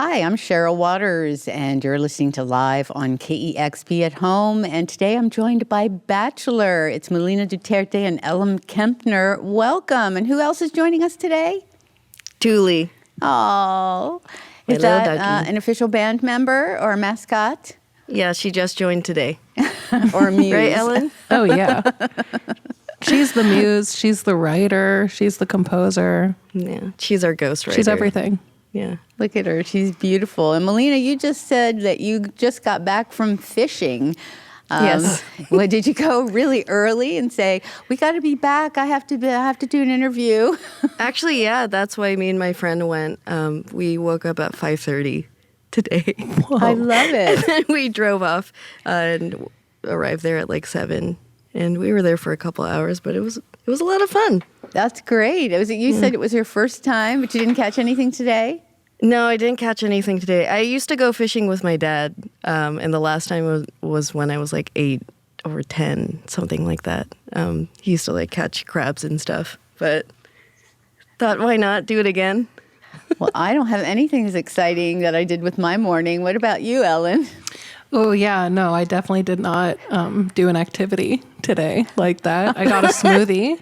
Hi, I'm Cheryl Waters, and you're listening to Live on KEXP at Home. And today I'm joined by Bachelor. It's Melina, Duterte, and Kempner. Welcome. And who else is joining us today? Julie. Oh, is Hello, that an official band member or a mascot? Yeah, she just joined today. Or a muse? Right, Ellen? Oh, yeah. She's the muse. She's the writer. She's the composer. Yeah, she's our ghostwriter. She's everything. Yeah. Look at her. She's beautiful. And Melina, you just said that you just got back from fishing. Yes. Well, did you go really early and say, we got to be back. I have to do an interview? Actually, yeah, that's why me and my friend went. We woke up at 5:30 today. Whoa. I love it. And we drove off and arrived there at like 7. And we were there for a couple hours, but it was a lot of fun. That's great. You said it was your first time, but you didn't catch anything today? No, I didn't catch anything today. I used to go fishing with my dad, and the last time was when I was like 8 or 10, something like that. He used to like catch crabs and stuff, but thought, why not do it again? Well, I don't have anything as exciting that I did with my morning. What about you, Ellen? Oh, yeah. No, I definitely did not do an activity today like that. I got a smoothie.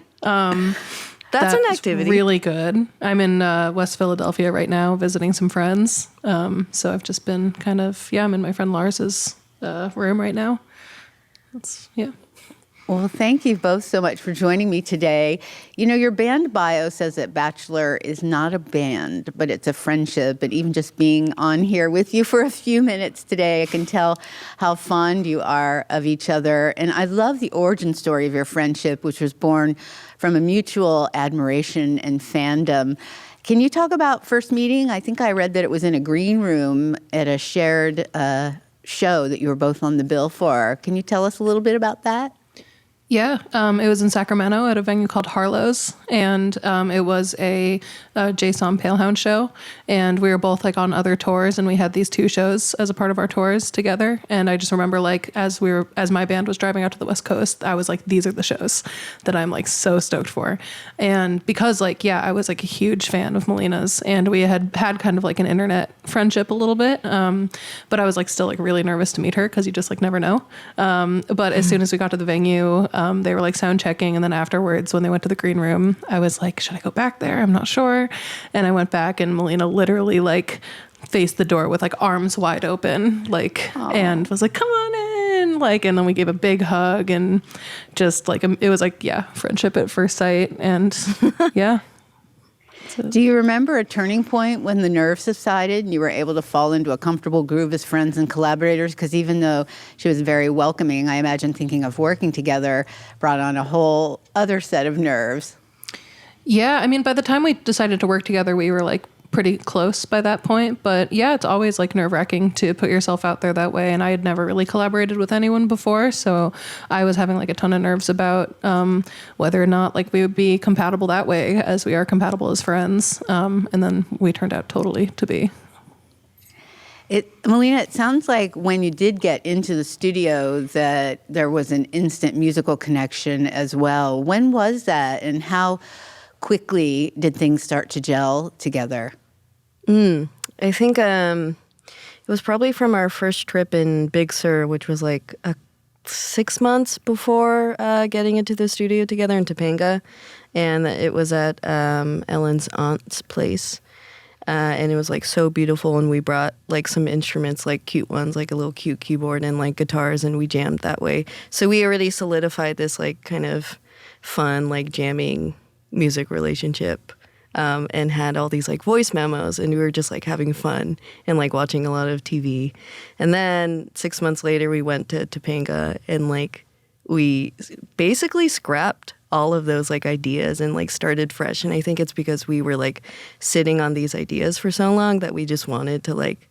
That's an activity. Really good. I'm in West Philadelphia right now visiting some friends. So I've just been I'm in my friend Lars's room right now. Yeah. Well, thank you both so much for joining me today. You know, your band bio says that Bachelor is not a band, but it's a friendship. But even just being on here with you for a few minutes today, I can tell how fond you are of each other. And I love the origin story of your friendship, which was born from a mutual admiration and fandom. Can you talk about first meeting? I think I read that it was in a green room at a shared show that you were both on the bill for. Can you tell us a little bit about that? Yeah, it was in Sacramento at a venue called Harlow's, and it was a Jason Palehound show, and we were both like on other tours, and we had these 2 shows as a part of our tours together. And I just remember like as my band was driving out to the West Coast, I was like, these are the shows that I'm like so stoked for. And because like, yeah, I was like a huge fan of Melina's, and we had kind of like an internet friendship a little bit, but I was like still like really nervous to meet her because you just like never know. But as soon as we got to the venue, they were like sound checking, and then afterwards when they went to the green room, I was like, should I go back there? I'm not sure. And I went back, and Melina literally like faced the door with like arms wide open, like, Aww. And was like, come on in, like, and then we gave a big hug, and just like it was like, yeah, friendship at first sight. And yeah. Do you remember a turning point when the nerves subsided and you were able to fall into a comfortable groove as friends and collaborators? Because even though she was very welcoming, I imagine thinking of working together brought on a whole other set of nerves. Yeah, I mean, by the time we decided to work together, we were like pretty close by that point. But yeah, it's always like nerve-wracking to put yourself out there that way. And I had never really collaborated with anyone before, so I was having like a ton of nerves about whether or not like we would be compatible that way as we are compatible as friends. And then we turned out totally to be. Melina, it sounds like when you did get into the studio that there was an instant musical connection as well. When was that, and how quickly did things start to gel together? I think it was probably from our first trip in Big Sur, which was like 6 months before getting into the studio together in Topanga. And it was at Ellen's aunt's place. And it was like so beautiful, and we brought like some instruments, like cute ones, like a little cute keyboard and like guitars, and we jammed that way. So we already solidified this like kind of fun, like jamming music relationship, and had all these like voice memos, and we were just like having fun and like watching a lot of TV. And then 6 months later we went to Topanga, and like we basically scrapped all of those like ideas and like started fresh. And I think it's because we were like sitting on these ideas for so long that we just wanted to like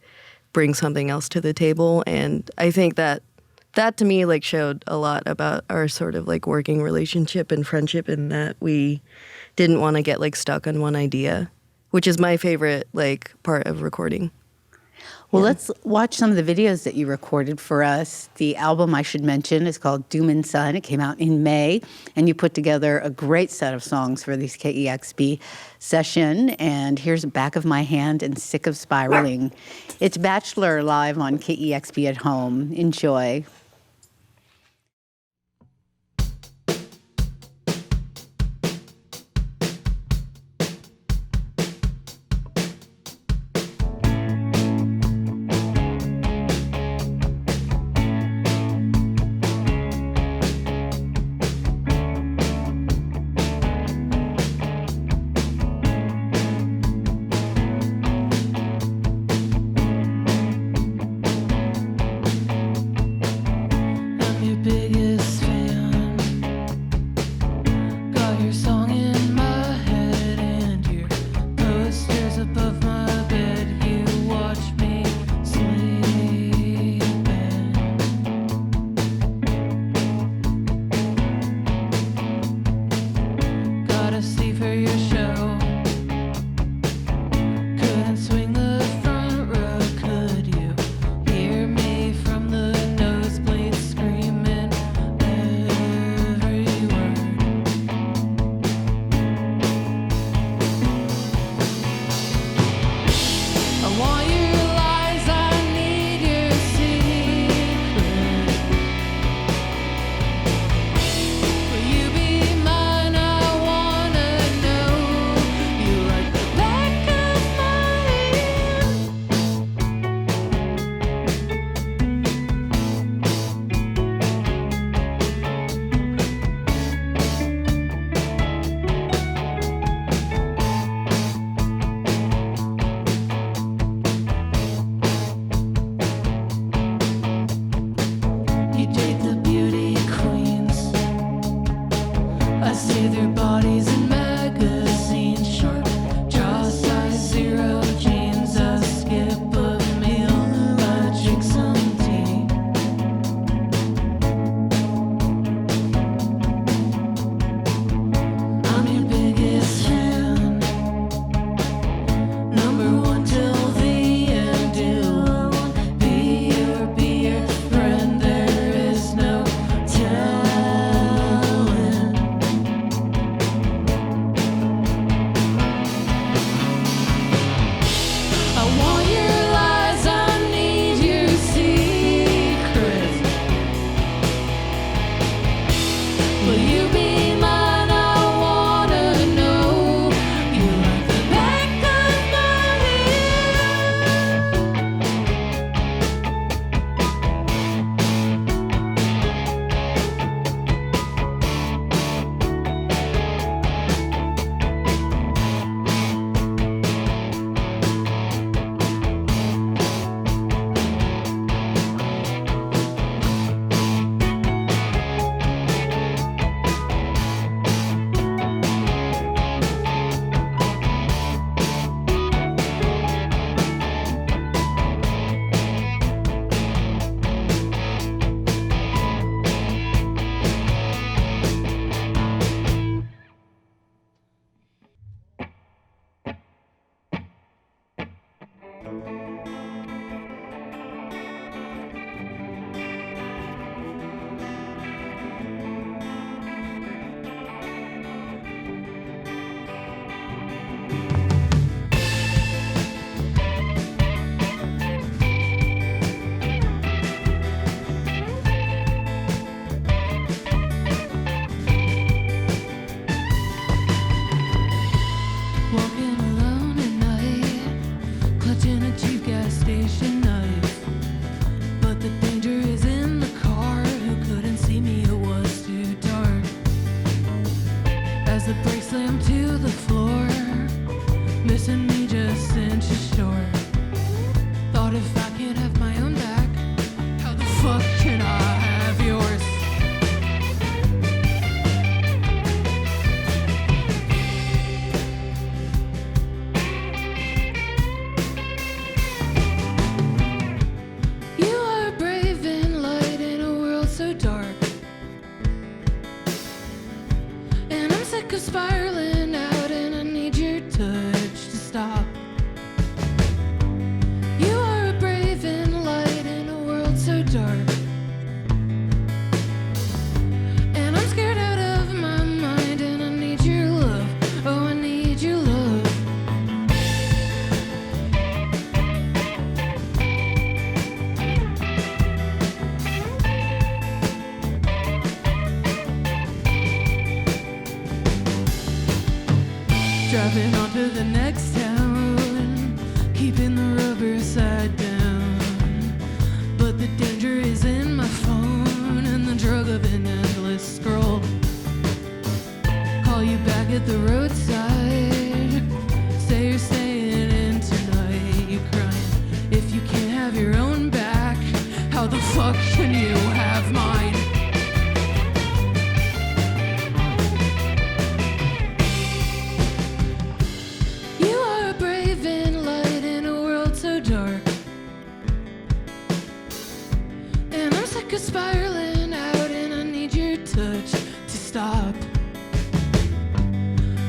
bring something else to the table. And I think that to me like showed a lot about our sort of like working relationship and friendship, in that we didn't want to get like stuck on one idea, which is my favorite like part of recording. Well, let's watch some of the videos that you recorded for us. The album, I should mention, is called Doom and Sun. It came out in May, and you put together a great set of songs for this KEXP session. And here's Back of My Hand and Sick of Spiraling. It's Bachelor live on KEXP at Home. Enjoy. driving on to the next town, keeping the rubber side down. But the danger is in my phone and the drug of an endless scroll. Call you back at the roadside, say you're staying in tonight. You crying, if you can't have your own back, how the fuck can you have mine? You are a brave and light in a world so dark, and I'm sick of spiraling out and I need your touch to stop.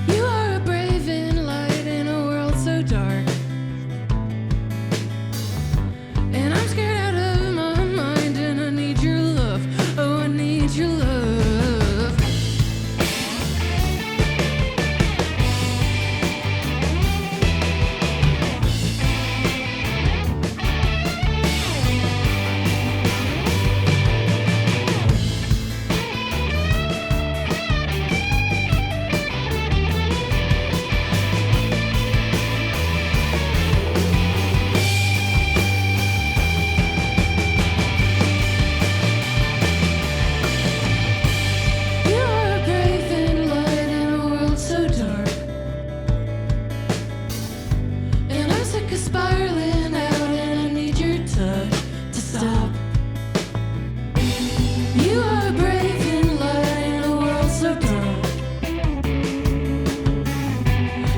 You are a brave and light in a world so dark, and I'm scared out of my mind and I need your love. Oh, I need your love. You are a brave and light in a world so dark, and I'm sick of spiraling out and I need your touch to stop. You are a brave and light in a world so dark,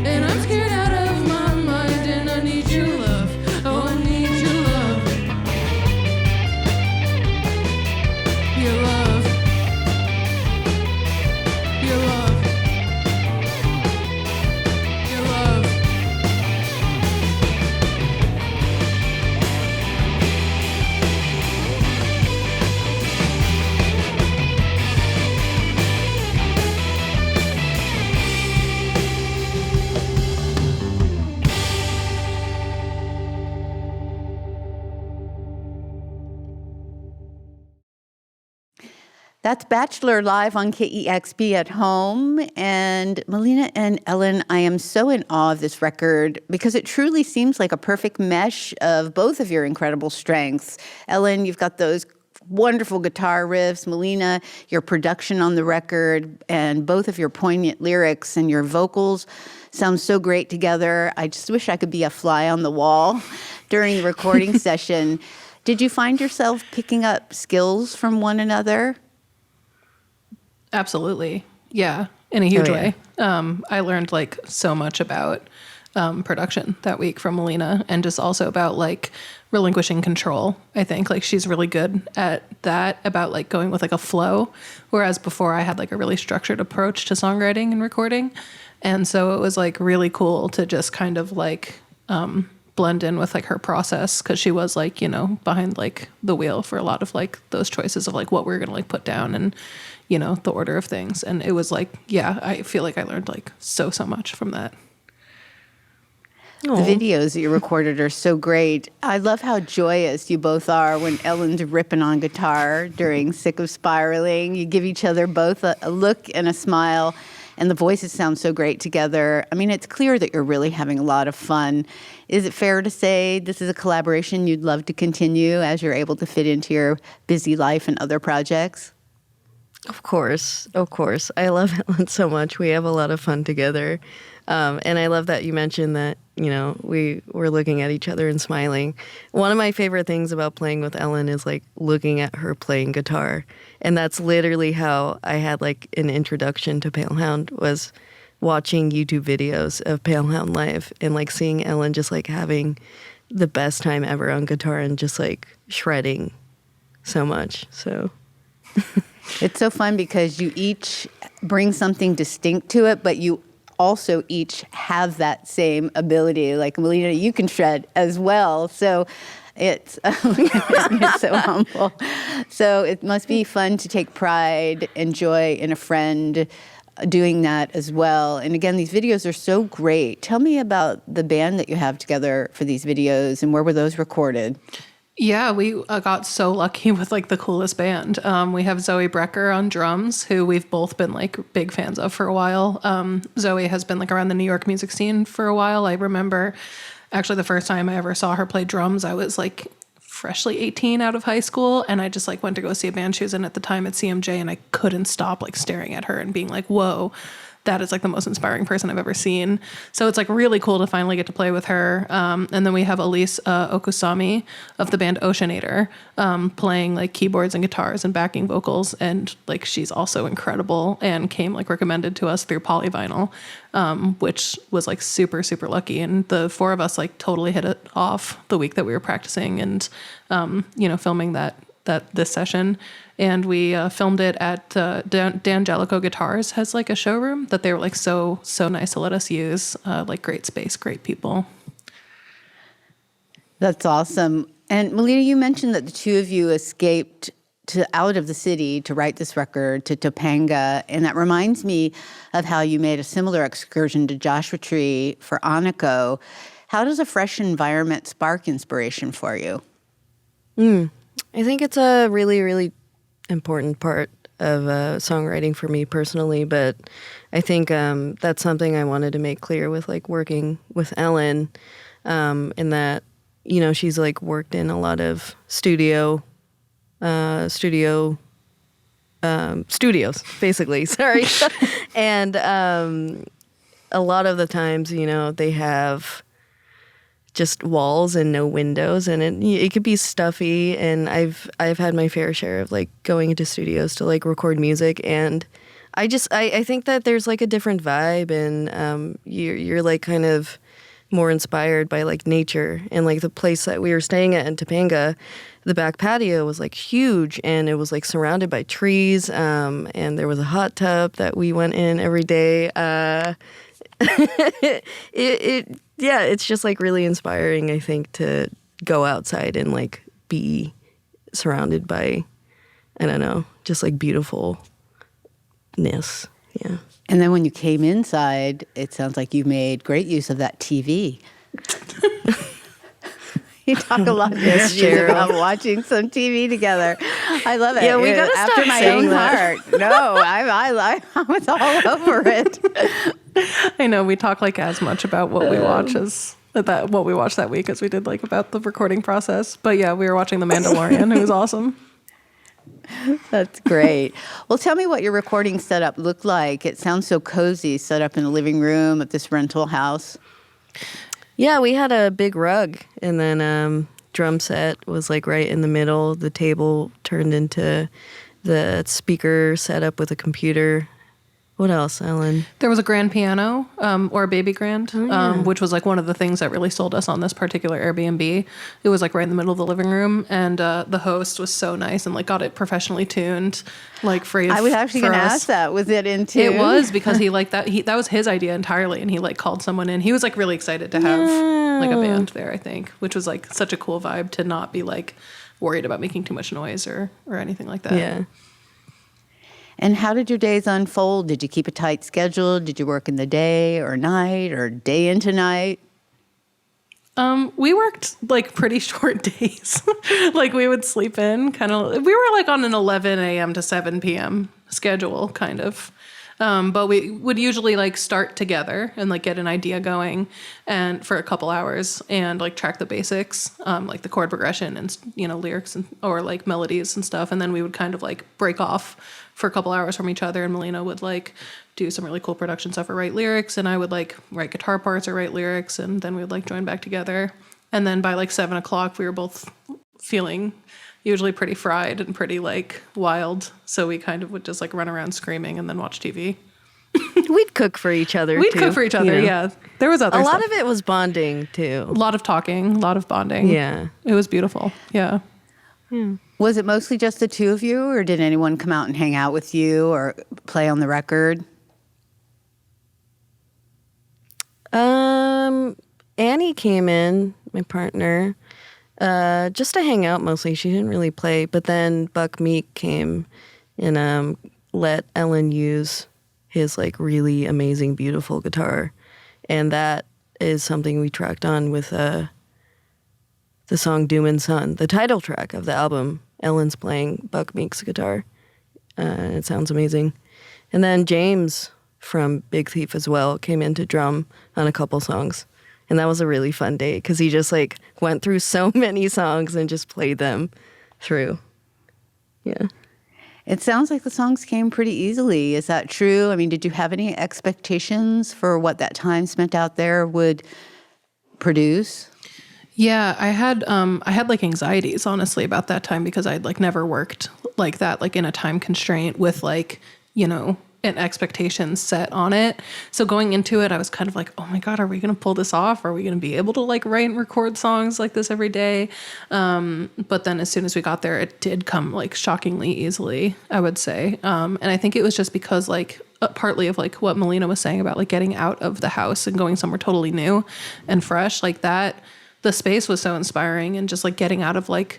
and I'm scared out of my mind and I need your love. Oh, I need your love. Your love. Your love. Your love. That's Bachelor live on KEXP at home. And Melina and Ellen, I am so in awe of this record because it truly seems like a perfect mesh of both of your incredible strengths. Ellen, you've got those wonderful guitar riffs. Melina, your production on the record, and both of your poignant lyrics and your vocals sound so great together. I just wish I could be a fly on the wall during the recording session. Did you find yourself picking up skills from one another? Absolutely. Yeah, in a huge Oh, yeah. way. I learned like so much about production that week from Melina, and just also about like relinquishing control. I think like she's really good at that, about like going with like a flow. Whereas before I had like a really structured approach to songwriting and recording. And so it was like really cool to just kind of like blend in with like her process, because she was like, you know, behind like the wheel for a lot of like those choices of like what we were gonna like put down and, you know, the order of things. And it was like, yeah, I feel like I learned like so much from that. The videos that you recorded are so great. I love how joyous you both are when Ellen's ripping on guitar during Sick of Spiraling. You give each other both a look and a smile, and the voices sound so great together. I mean, it's clear that you're really having a lot of fun. Is it fair to say this is a collaboration you'd love to continue as you're able to fit into your busy life and other projects? Of course. I love Ellen so much. We have a lot of fun together. And I love that you mentioned that, you know, we were looking at each other and smiling. One of my favorite things about playing with Ellen is like looking at her playing guitar. And that's literally how I had like an introduction to Palehound, was watching YouTube videos of Palehound live and like seeing Ellen just like having the best time ever on guitar and just like shredding so much. So It's so fun because you each bring something distinct to it, but you also each have that same ability. Like Melina, you can shred as well. So it's you're so humble. So it must be fun to take pride and joy in a friend doing that as well. And again, these videos are so great. Tell me about the band that you have together for these videos, and where were those recorded? Yeah, we got so lucky with like the coolest band. We have Zoë Brecher on drums, who we've both been like big fans of for a while. Zoe has been like around the New York music scene for a while. I remember actually the first time I ever saw her play drums, I was like freshly 18 out of high school, and I just like went to go see a band she was in at the time at CMJ, and I couldn't stop like staring at her and being like, whoa, that is like the most inspiring person I've ever seen. So it's like really cool to finally get to play with her. And then we have Elise Okusami of the band Oceanator, playing like keyboards and guitars and backing vocals. And like she's also incredible and came like recommended to us through Polyvinyl, which was like super, super lucky. And the four of us like totally hit it off the week that we were practicing and, filming this session. And we filmed it at Dan Jellicoe Guitars has like a showroom that they were like so nice to let us use. Like great space, great people. That's awesome. And Melina, you mentioned that the two of you escaped out of the city to write this record to Topanga, and that reminds me of how you made a similar excursion to Joshua Tree for Aniko. How does a fresh environment spark inspiration for you? I think it's a really, really important part of songwriting for me personally, but I think that's something I wanted to make clear with like working with Ellen, in that, she's like worked in a lot of studios, basically, sorry. And a lot of the times, they have just walls and no windows, and it could be stuffy. And I've had my fair share of like going into studios to like record music, and I think that there's like a different vibe, and you're like kind of more inspired by like nature. And like the place that we were staying at in Topanga, the back patio was like huge, and it was like surrounded by trees, and there was a hot tub that we went in every day. It's just like really inspiring, I think, to go outside and like be surrounded by, I don't know, just like beautifulness. Yeah. And then when you came inside, it sounds like you made great use of that TV. You talk a lot in interviews about watching some TV together. I love it. Yeah, we gotta after stop my saying own that. heart. No, I was all over it. I know we talk like as much about what we watch as what we watched that week as we did like about the recording process. But yeah, we were watching The Mandalorian. It was awesome. That's great. Well, tell me what your recording setup looked like. It sounds so cozy, set up in the living room at this rental house. Yeah, we had a big rug, and then drum set was like right in the middle. The table turned into the speaker setup with a computer. What else, Ellen? There was a grand piano, or a baby grand, which was like one of the things that really sold us on this particular Airbnb. It was like right in the middle of the living room, and the host was so nice and like got it professionally tuned, like free. I was actually going to ask that. Was it in tune? It was, because he liked that. That was his idea entirely, and he like called someone in. He was like really excited to have like a band there, I think, which was like such a cool vibe to not be like worried about making too much noise or anything like that. Yeah. And how did your days unfold? Did you keep a tight schedule? Did you work in the day or night or day into night? We worked like pretty short days. Like we would sleep in we were like on an 11 a.m. to 7 p.m. schedule kind of. But we would usually like start together and like get an idea going and for a couple hours and like track the basics, like the chord progression and, lyrics or like melodies and stuff. And then we would kind of like break off for a couple hours from each other, and Melina would like do some really cool production stuff or write lyrics, and I would like write guitar parts or write lyrics, and then we would like join back together. And then by like 7:00, we were both feeling usually pretty fried and pretty like wild, so we kind of would just like run around screaming and then watch TV. We'd cook for each other. We'd cook for each other. Yeah, there was other a stuff. lot of it was bonding too. A lot of talking, a lot of bonding. Yeah, it was beautiful. Yeah. Was it mostly just the two of you, or did anyone come out and hang out with you or play on the record? Annie came in, my partner, just to hang out mostly. She didn't really play, but then Buck Meek came and let Ellen use his like really amazing, beautiful guitar, and that is something we tracked on with the song Doom and Sun, the title track of the album. Ellen's playing Buck Meek's guitar. It sounds amazing. And then James from Big Thief as well came in to drum on a couple songs. And that was a really fun day because he just like went through so many songs and just played them through. Yeah. It sounds like the songs came pretty easily. Is that true? I mean, did you have any expectations for what that time spent out there would produce? Yeah, I had like anxieties honestly about that time because I'd like never worked like that, like in a time constraint with like, you know, an expectation set on it. So going into it, I was kind of like, oh my God, are we going to pull this off? Are we going to be able to like write and record songs like this every day? But then as soon as we got there, it did come like shockingly easily, I would say. And I think it was just because like partly of like what Melina was saying about like getting out of the house and going somewhere totally new and fresh like that. The space was so inspiring and just like getting out of like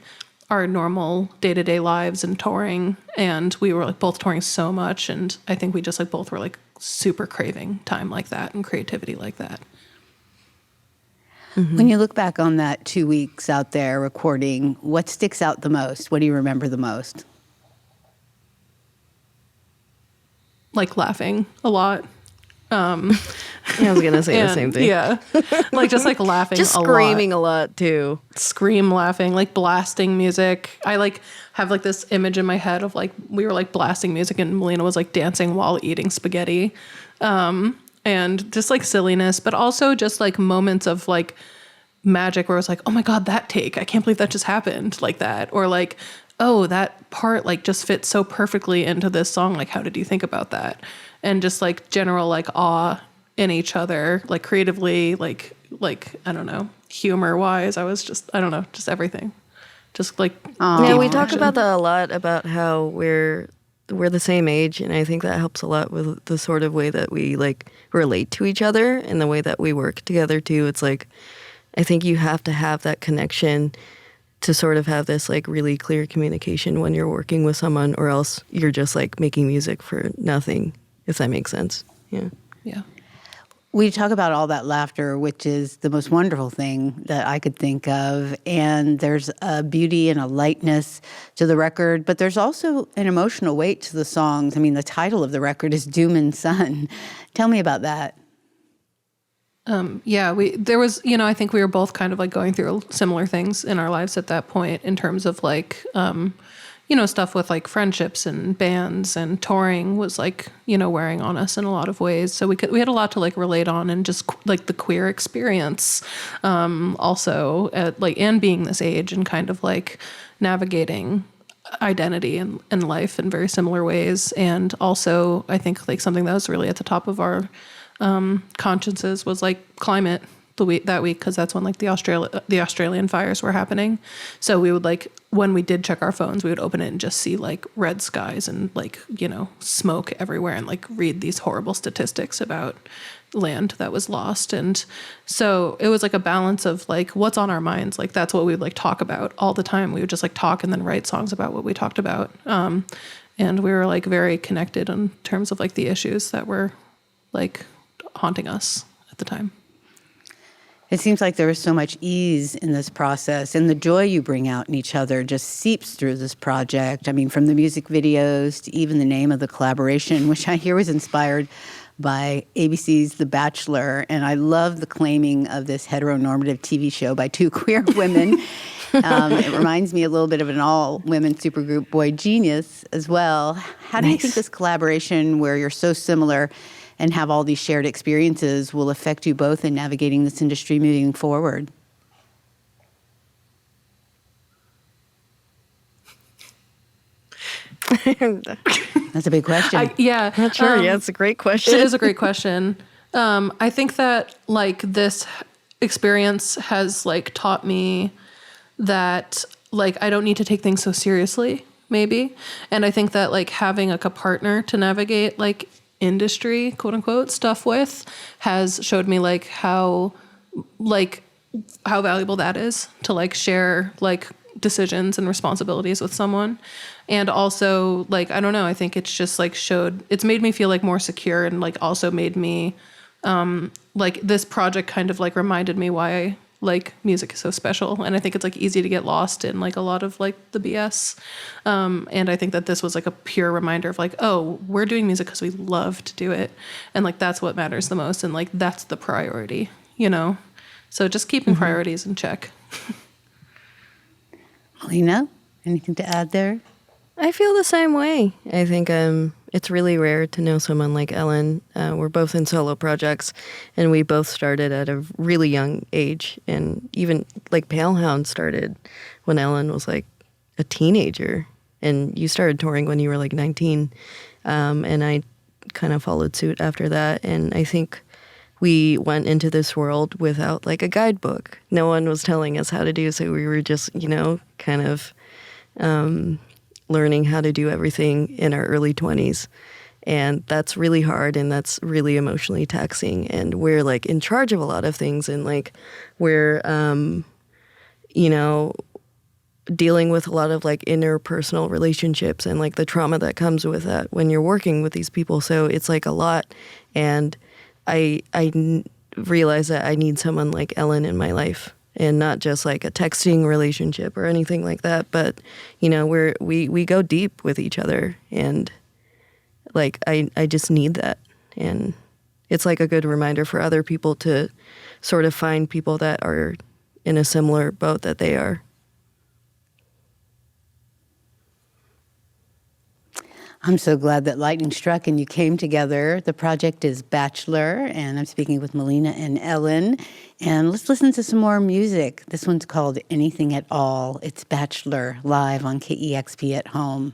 our normal day-to-day lives and touring. And we were like both touring so much. And I think we just like both were like super craving time like that and creativity like that. Mm-hmm. When you look back on that 2 weeks out there recording, what sticks out the most? What do you remember the most? Like laughing a lot. I was going to say the same thing. Yeah. Like just like laughing just a lot. screaming a lot too. Scream laughing, like blasting music. I like have like this image in my head of like we were like blasting music and Melina was like dancing while eating spaghetti. And just like silliness, but also just like moments of like magic where it was like, oh my God, that take. I can't believe that just happened like that. Or like, oh, that part like just fits so perfectly into this song. Like, how did you think about that? And just like general like awe in each other, like creatively, like I don't know, humor wise. I was just, I don't know, just everything. Just like yeah, we talk about that a lot about how we're the same age, and I think that helps a lot with the sort of way that we like relate to each other and the way that we work together too. It's like I think you have to have that connection to sort of have this like really clear communication when you're working with someone, or else you're just like making music for nothing, if that makes sense. Yeah. Yeah. We talk about all that laughter, which is the most wonderful thing that I could think of. And there's a beauty and a lightness to the record, but there's also an emotional weight to the songs. I mean, the title of the record is Doom and Sun. Tell me about that. Yeah, there was, you know, I think we were both kind of like going through similar things in our lives at that point in terms of like, you know, stuff with like friendships and bands and touring was like, you know, wearing on us in a lot of ways. So we had a lot to like relate on, and just like the queer experience, also at like, and being this age and kind of like navigating identity and life in very similar ways. And also I think like something that was really at the top of our consciences was like climate that week, because that's when like the Australian fires were happening. So we would like, when we did check our phones, we would open it and just see like red skies and like, you know, smoke everywhere, and like read these horrible statistics about land that was lost. And so it was like a balance of like what's on our minds. Like that's what we would like talk about all the time. We would just like talk and then write songs about what we talked about. And we were like very connected in terms of like the issues that were like haunting us at the time. It seems like there is so much ease in this process, and the joy you bring out in each other just seeps through this project. I mean, from the music videos to even the name of the collaboration, which I hear was inspired by ABC's The Bachelor. And I love the claiming of this heteronormative TV show by two queer women. It reminds me a little bit of an all-women supergroup, Boy Genius, as well. How do you think this collaboration, where you're so similar and have all these shared experiences, will affect you both in navigating this industry moving forward? That's a big question. Yeah. Not sure. Yeah, it's a great question. It is a great question. I think that like this experience has like taught me that like I don't need to take things so seriously, maybe. And I think that like having like a partner to navigate like industry, quote unquote, stuff with has showed me like how valuable that is to like share like decisions and responsibilities with someone. And also like, I don't know, I think it's just like it's made me feel like more secure, and like also made me like this project kind of like reminded me why like music is so special. And I think it's like easy to get lost in like a lot of like the BS. And I think that this was like a pure reminder of like, oh, we're doing music because we love to do it. And like, that's what matters the most. And like, that's the priority, you know? So just keeping priorities in check. Melina, anything to add there? I feel the same way. I think it's really rare to know someone like Ellen. We're both in solo projects, and we both started at a really young age. And even like Palehound started when Ellen was like a teenager, and you started touring when you were like 19. And I kind of followed suit after that. And I think we went into this world without like a guidebook. No one was telling us how to do, so we were just, you know, kind of learning how to do everything in our early 20s. And that's really hard, and that's really emotionally taxing. And we're like in charge of a lot of things, and like we're, you know, dealing with a lot of like interpersonal relationships and like the trauma that comes with that when you're working with these people. So it's like a lot. And I realize that I need someone like Ellen in my life. And not just like a texting relationship or anything like that, but you know, we go deep with each other, and like I just need that. And it's like a good reminder for other people to sort of find people that are in a similar boat that they are. I'm so glad that lightning struck and you came together. The project is Bachelor, and I'm speaking with Melina and Ellen. And let's listen to some more music. This one's called Anything at All. It's Bachelor live on KEXP at home.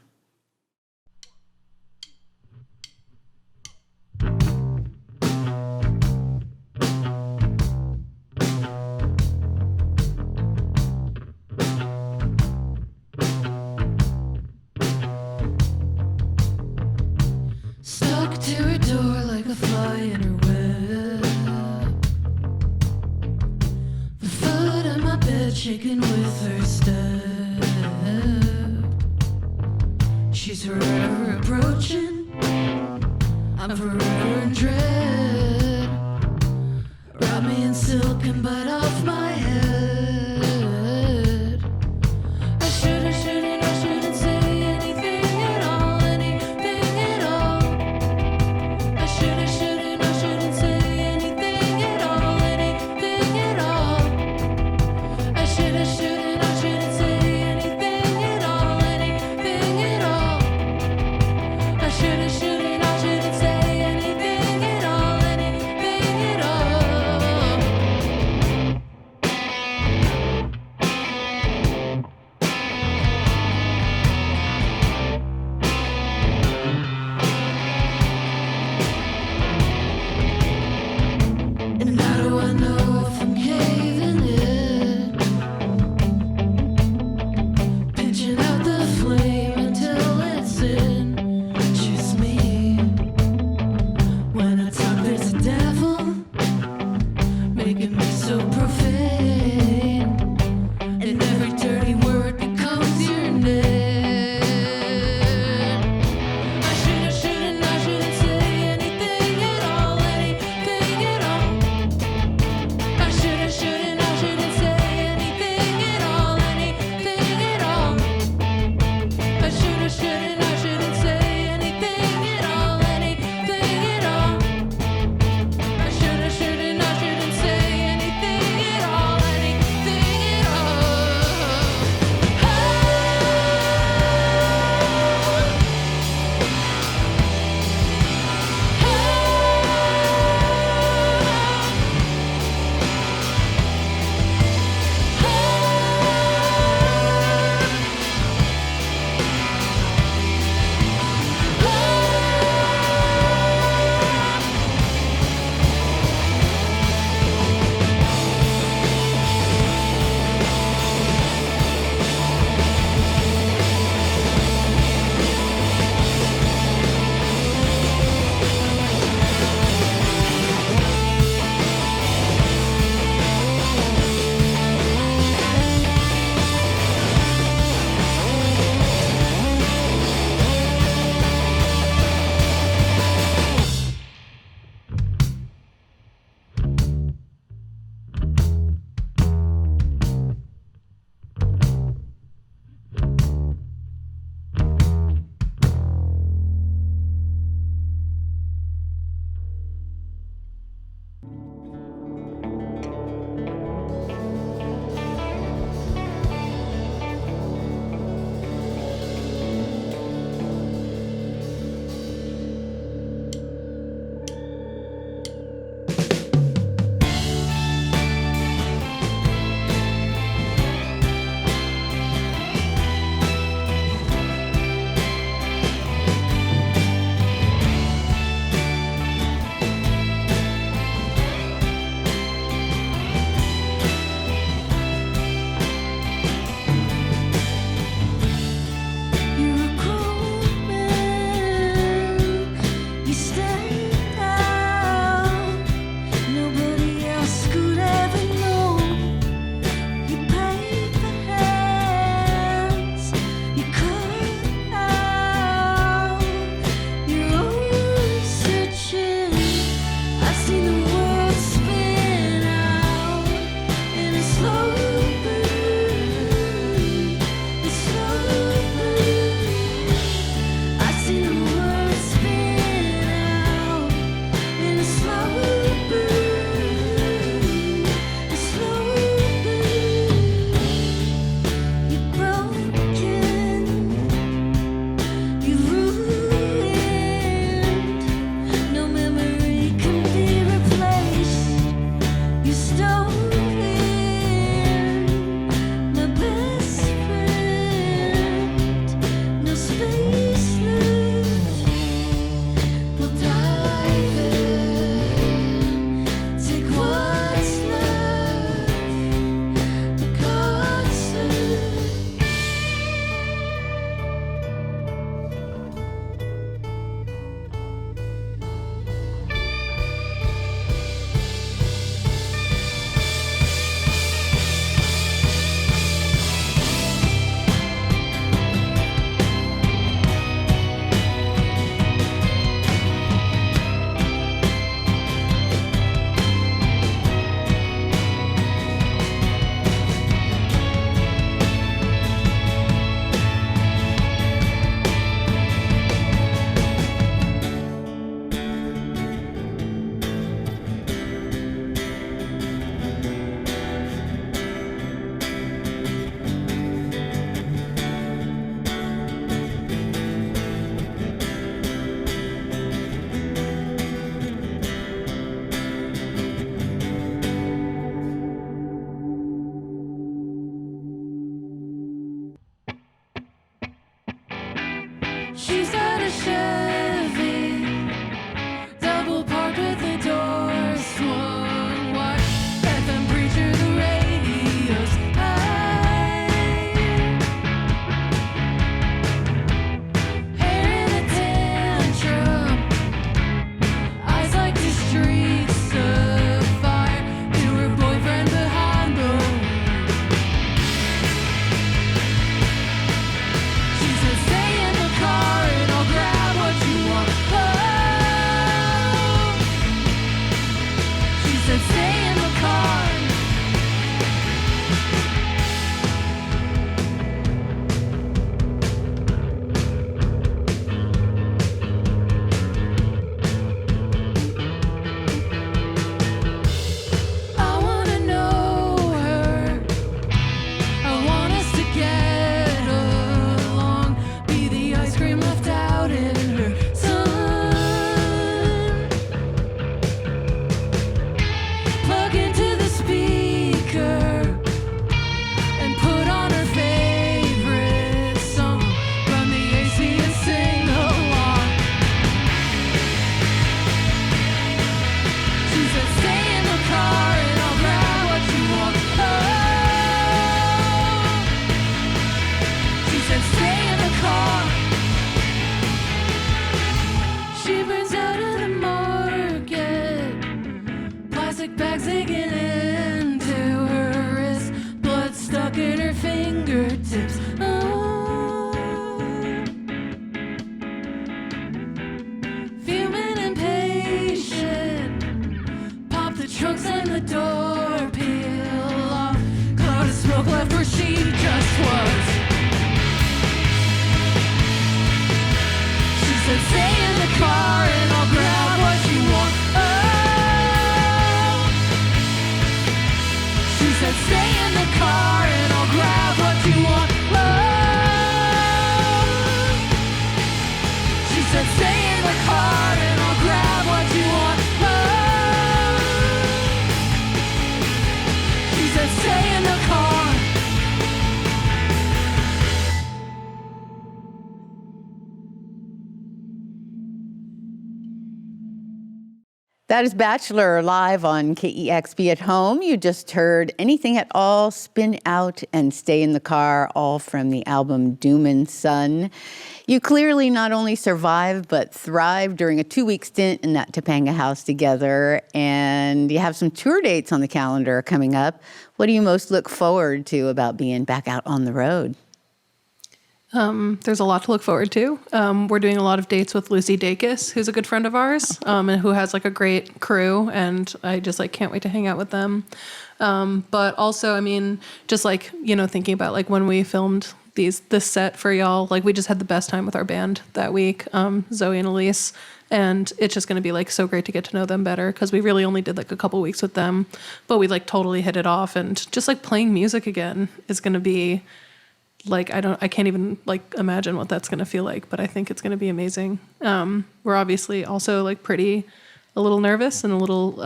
Stuck to her door like a fly in her web. The foot of my bed shaking with her step. She's forever approaching. I'm forever in dread. Wrap me in silk and bite off my head. I shouldn't say anything at all, anything at all. I shouldn't say anything at all, anything at all. I shouldn't say anything at all, anything at all. I shouldn't say anything at all, anything at all. That is Bachelor live on KEXP at home. You just heard Anything at All, Spin Out, and Stay in the Car, all from the album Doom and Son. You clearly not only survived, but thrived during a 2-week stint in that Topanga house together. And you have some tour dates on the calendar coming up. What do you most look forward to about being back out on the road? There's a lot to look forward to. We're doing a lot of dates with Lucy Dacus, who's a good friend of ours, and who has like a great crew, and I just like can't wait to hang out with them. But also, I mean, just like, you know, thinking about like when we filmed this set for y'all, like we just had the best time with our band that week, Zoë and Elise, and it's just going to be like so great to get to know them better because we really only did like a couple weeks with them, but we like totally hit it off, and just like playing music again is going to be like, I can't even like imagine what that's going to feel like, but I think it's going to be amazing. We're obviously also like a little nervous and a little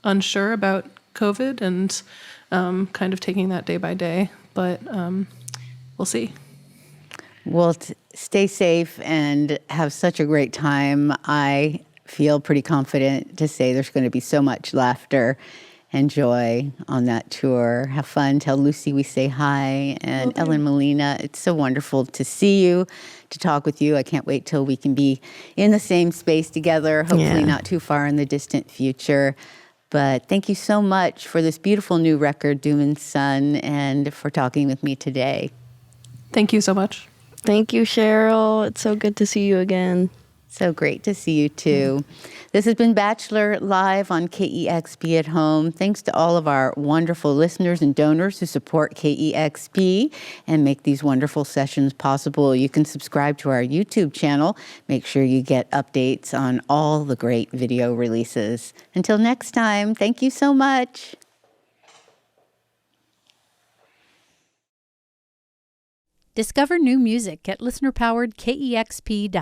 unsure about COVID and kind of taking that day by day, but we'll see. Well, stay safe and have such a great time. I feel pretty confident to say there's going to be so much laughter and joy on that tour. Have fun. Tell Lucy we say hi. And Okay. Ellen, Melina, it's so wonderful to see you, to talk with you. I can't wait till we can be in the same space together, hopefully not too far in the distant future. But thank you so much for this beautiful new record, Doom and Son, and for talking with me today. Thank you so much. Thank you, Cheryl. It's so good to see you again. So great to see you too. This has been Bachelor live on KEXP at home. Thanks to all of our wonderful listeners and donors who support KEXP and make these wonderful sessions possible. You can subscribe to our YouTube channel. Make sure you get updates on all the great video releases. Until next time, thank you so much. Discover new music at listener-powered KEXP.org.